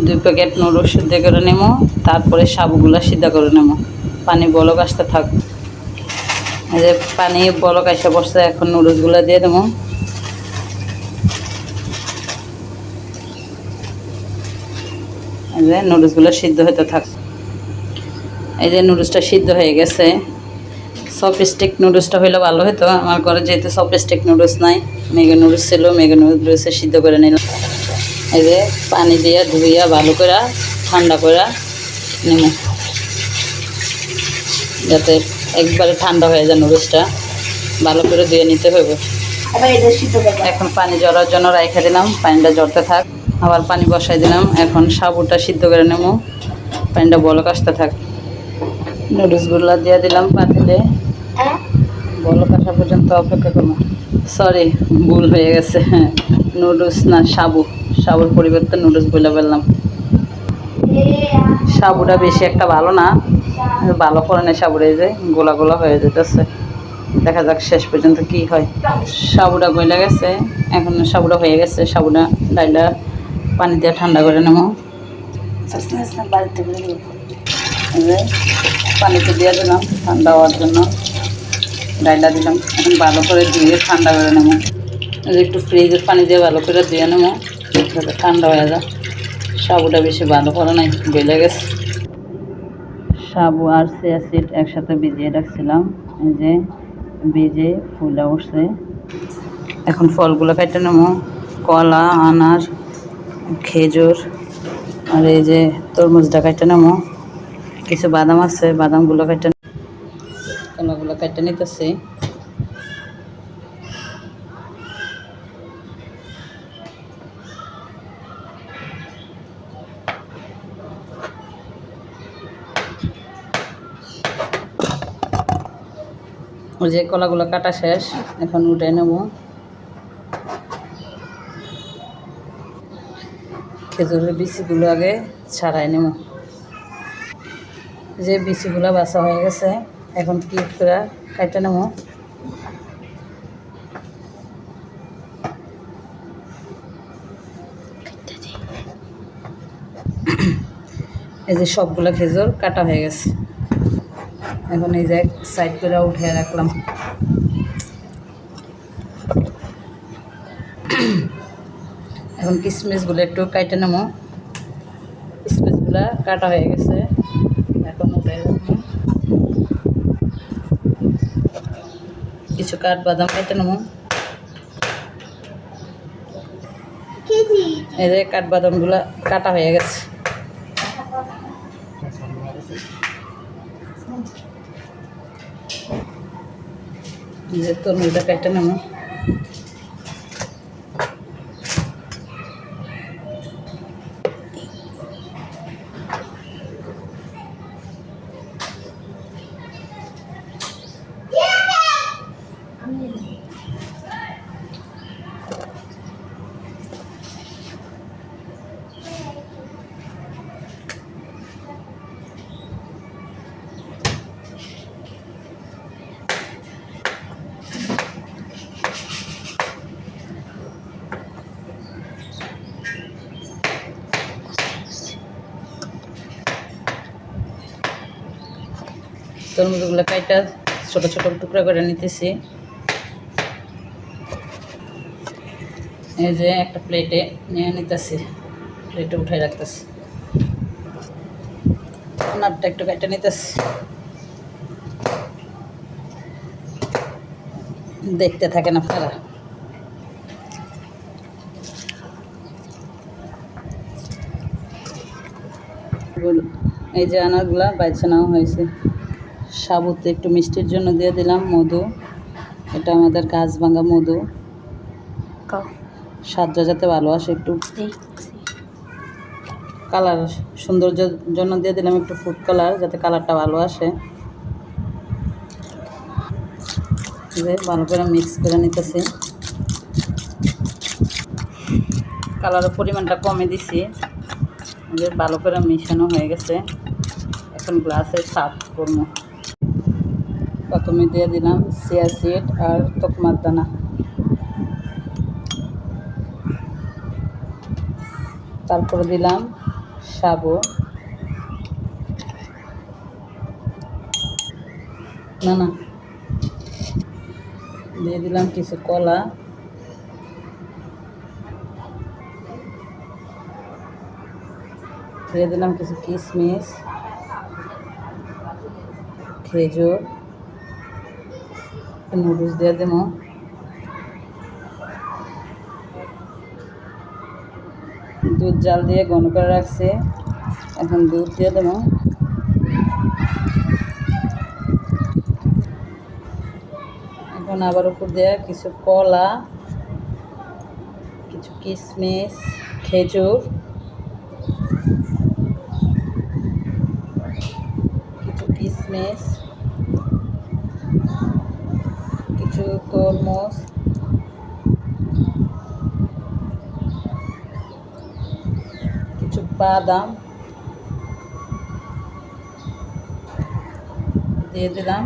2 packet noodles সিদ্ধ করে নেব, তারপরে সাবুগুলা সিদ্ধ করে নেব। পানি বলক আসতে থাক। এই যে পানি বলক আসা বসছে, এখন নুডলসগুলো দিয়ে দেবো। এই যে নুডলসগুলো সিদ্ধ হতে থাক। এই যে নুডলসটা সিদ্ধ হয়ে গেছে। সফট-স্টিক নুডলসটা হইলে ভালো হতো। আমার ঘরে যেহেতু সফট-স্টিক নুডলস নাই, ম্যাগি নুডলস ছিল, ম্যাগি নুডলসে সিদ্ধ করে নিলাম। এই যে পানি দিয়ে ধুইয়া ভালো করে ঠান্ডা করে নেব, যাতে একবারে ঠান্ডা হয়ে যায়। নুডলসটা ভালো করে ধুয়ে নিতে হবে। এখন পানি ঝরার জন্য রাইখে দিলাম, পানিটা ঝরতে থাক। আবার পানি বসাই দিলাম। এখন সাবুটা সিদ্ধ করে নেব, পানিটা বলক আসতে থাক। নুডলসগুলো দিয়ে দিলাম পাতিলে, বলক আসা পর্যন্ত অপেক্ষা করব। সরি, ভুল হয়ে গেছে, নুডলস না সাবু, সাবুর পরিবর্তে নুডলস বলে ফেললাম। সাবুটা বেশি একটা ভালো না, ভালো করে না সাবুটা। এই যে গোলা গোলা হয়ে যেতেছে, দেখা যাক শেষ পর্যন্ত কি হয়। সাবুটা গলে গেছে, এখন সাবুটা হয়ে গেছে। সাবুটা ডাইলা পানি দিয়ে ঠান্ডা করে নেব। পানিতে দিয়ে দিলাম ঠান্ডা হওয়ার জন্য, ডাইলা দিলাম। এখন ভালো করে ধুয়ে ঠান্ডা করে নেব। একটু ফ্রিজের পানি দিয়ে ভালো করে ধুয়ে নেব, যাতে ঠান্ডা হয়ে যায়। সাবুটা বেশি ভালো করে নাই, গলে গেছে। সাবু আর চিয়া সিড একসাথে ভিজিয়ে রাখছিলাম, এই যে ভিজে ফুলে উঠছে। এখন ফলগুলো কেটে নেব, কলা, আনার, খেজুর, আর এই যে তরমুজটা কেটে নেব। কিছু বাদাম আছে, বাদামগুলো কেটে, কলাগুলো কেটে নিতেছি। ওই যে কলাগুলো কাটা শেষ, এখন উঠে নেব। খেজুরের বিচিগুলো আগে ছাড়াই নেব। যে বিচিগুলো বাছা হয়ে গেছে, এখন কিউব করে কাটে নেব। এই যে সবগুলো খেজুর কাটা হয়ে গেছে, এখন এই যে সাইড করে উঠে রাখলাম। এখন কিশমিশগুলো একটু কাটে নেব। কিশমিশগুলো কাটা হয়ে গেছে, এখন উঠে রাখলাম। কিছু কাঠবাদাম কেটে নেব। এই যে কাঠবাদামগুলো কাটা হয়ে গেছে। এই যে তরমুজটা কেটে নেব। তরমুজগুলো কাইটা ছোট ছোট টুকরা করে নিতেছি। এই যে একটা প্লেটে নিয়ে নিতেছি, প্লেটে উঠাই রাখতেছি। আনারটা একটু কাইটা নিতেছি, দেখতে থাকেন আপনারা। এই যে আনারগুলা বাইছে নেওয়া হয়েছে। সাবুতে একটু মিষ্টির জন্য দিয়ে দিলাম মধু, এটা আমাদের গাছ ভাঙা মধু, স্বাদটা যাতে ভালো আসে। একটু কালার সৌন্দর্যের জন্য দিয়ে দিলাম একটু ফুড কালার, যাতে কালারটা ভালো আসে। ভালো করে মিক্স করে নিতেছি। কালারের পরিমাণটা কমে দিছি, ভালো করে মিশানো হয়ে গেছে। এখন গ্লাসে সার্ভ করবো। প্রথমে দিয়ে দিলাম চিয়া সিড আর তোকমার দানা, তারপরে দিলাম সাবু, না দিয়ে দিলাম কিছু কলা, দিয়ে দিলাম কিছু কিশমিশ, খেজুর, নুডলস দিয়ে দেবো, দুধ জাল দিয়ে ঘন করে রাখছি, এখন দুধ দিয়ে দেবো, এখন আবার উপর দিয়ে কিছু কলা, কিছু কিশমিশ, খেজুর, কিছু তরমুজ, কিছু বাদাম দিয়ে দিলাম,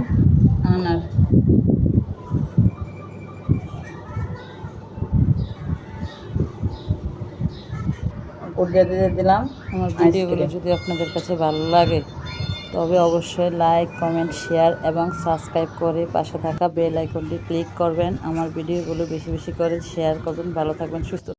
আনার উপর দিয়ে দিলাম। আমার ভিডিওগুলো যদি আপনাদের কাছে ভালো লাগে তবে অবশ্যই লাইক, কমেন্ট, শেয়ার এবং সাবস্ক্রাইব করে পাশে থাকা বেল আইকনটি ক্লিক করবেন। আমার ভিডিওগুলো বেশি বেশি করে শেয়ার করবেন। ভালো থাকবেন, সুস্থ